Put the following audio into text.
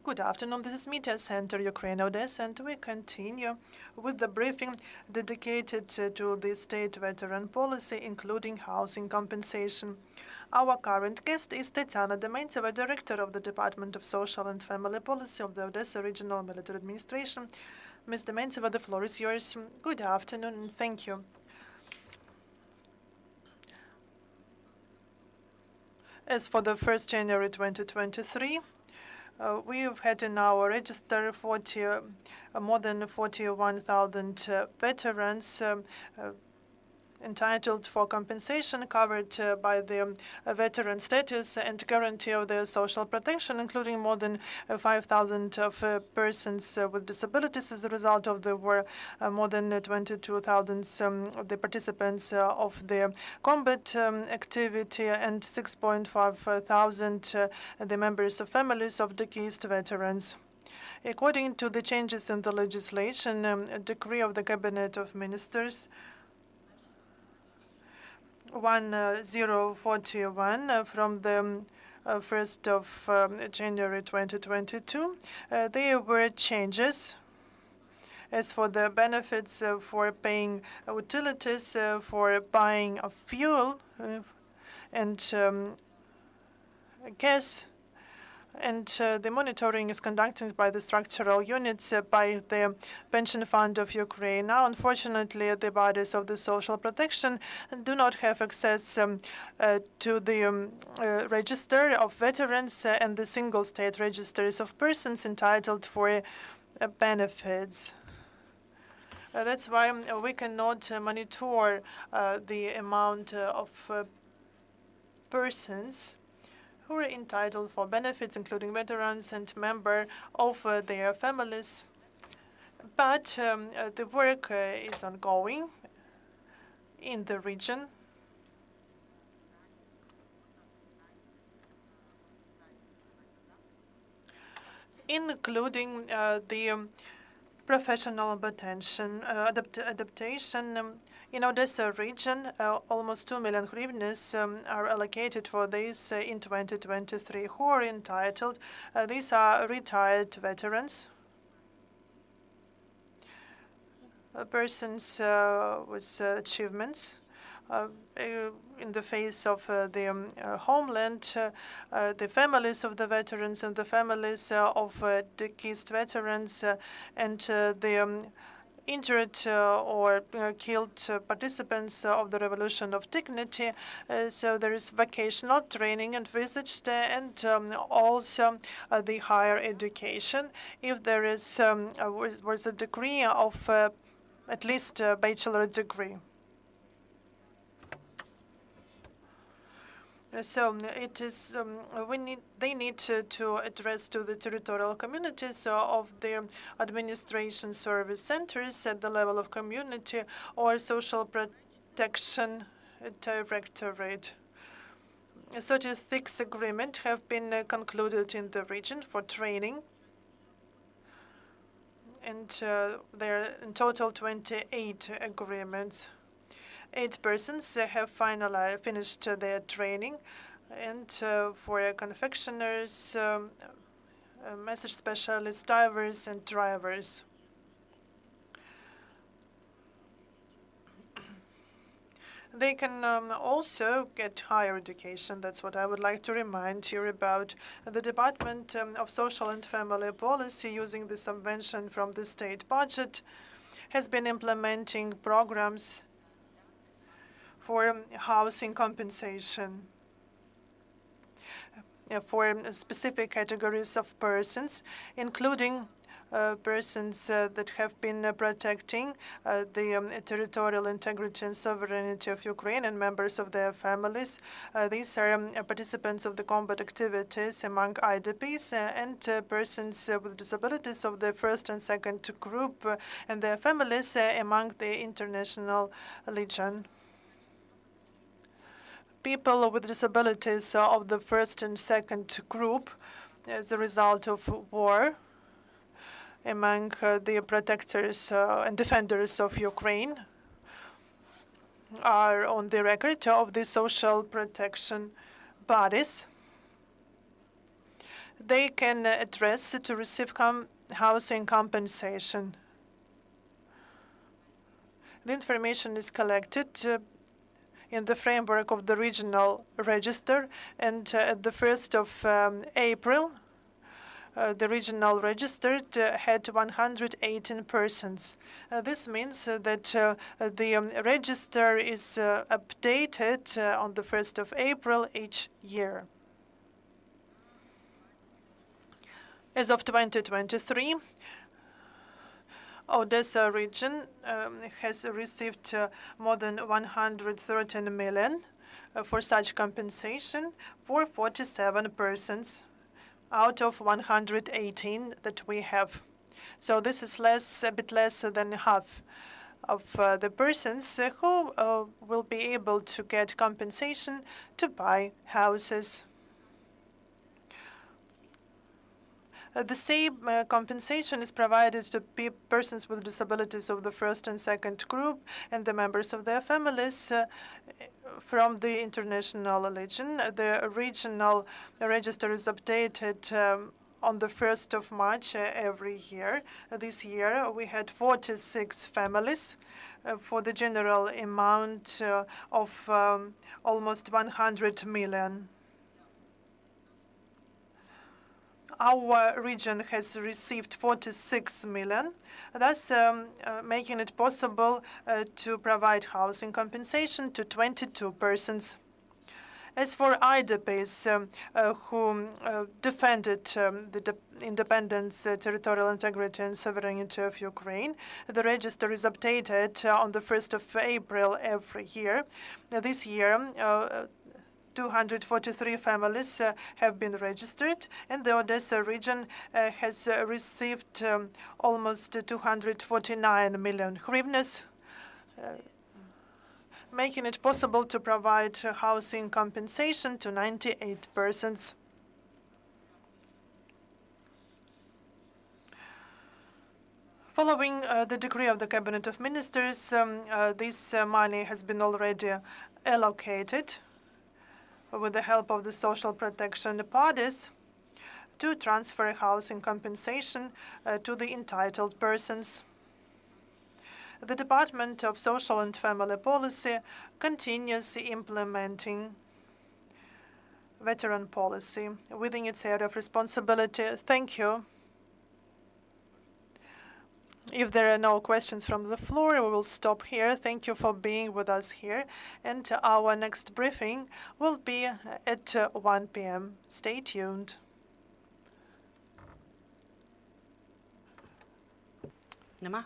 Good afternoon. This is Media Center Ukraine, Odesa, and we continue with the briefing dedicated to the state veteran policy, including housing compensation. Our current guest is Tetyana Dementieva, Director of the Department of Social and Family Policy of the Odesa Regional Military Administration. Ms. Dementieva, the floor is yours. Good afternoon, and thank you. As for the 1st January 2023, we've had in our register more than 41,000 veterans entitled for compensation covered by the veteran status and guarantee of their social protection, including more than 5,000 of persons with disabilities. As a result of the war, more than 22,000 of the participants of the combat activity and 6.5 thousand the members of families of deceased veterans. According to the changes in the legislation, a decree of the Cabinet of Ministers 1041 from the 1st of January 2022, there were changes as for the benefits for paying utilities, for buying of fuel and gas. And the monitoring is conducted by the structural units by the Pension Fund of Ukraine. Now, unfortunately, the bodies of the social protection do not have access to the register of veterans and the single state registers of persons entitled for benefits. That's why we cannot monitor the amount of persons who are entitled for benefits, including veterans and members of their families. But the work is ongoing in the region. Including the professional adaptation. In Odesa region, almost 2 million hryvnias are allocated for this in 2023. Who are entitled? These are retired veterans, persons with achievements in the face of the homeland, the families of the veterans and the families of deceased veterans, and the injured or killed participants of the Revolution of Dignity. So there is vocational training envisaged, and also the higher education. If there is was a degree of at least a bachelor degree. So it is they need to address to the territorial communities of their administration service centers at the level of community or social protection directorate. A 36 agreements have been concluded in the region for training, and there are in total 28 agreements. 8 persons have finished their training, and for confectioners, message specialists, divers, and drivers. They can also get higher education. That's what I would like to remind you about. The Department of Social and Family Policy, using the subvention from the state budget, has been implementing programs for housing compensation for specific categories of persons, including persons that have been protecting the territorial integrity and sovereignty of Ukraine and members of their families. These are participants of the combat activities among IDPs and persons with disabilities of the first and second group and their families among the International Legion. People with disabilities of the first and second group as a result of war among the protectors and defenders of Ukraine are on the record of the social protection bodies. they can address to receive housing compensation. The information is collected in the framework of the regional register, and at the 1st of April, the regional register had 118 persons. This means that the register is updated on the 1st of April each year. As of 2023, Odesa region has received more than 113 million for such compensation for 47 persons out of 118 that we have. So this is a bit less than half of the persons who will be able to get compensation to buy houses. The same compensation is provided to persons with disabilities of the first and second group and the members of their families from the international region. The regional register is updated on the 1st of March every year. This year we had 46 families for the general amount of almost 100 million. Our region has received 46 million, thus making it possible to provide housing compensation to 22 persons. As for IDPs who defended the independence, territorial integrity, and sovereignty of Ukraine, the register is updated on the 1st of April every year. This year, 243 families have been registered, and the Odesa region has received almost 249 million hryvnias, making it possible to provide housing compensation to 98 persons. Following the decree of the Cabinet of Ministers, this money has been already allocated with the help of the social protection parties to transfer housing compensation to the entitled persons. The Department of Social and Family Policy continues implementing veteran policy within its area of responsibility. Thank you. If there are no questions from the floor, we will stop here. Thank you for being with us here. And our next briefing will be at 1 p.m. Stay tuned. Nема?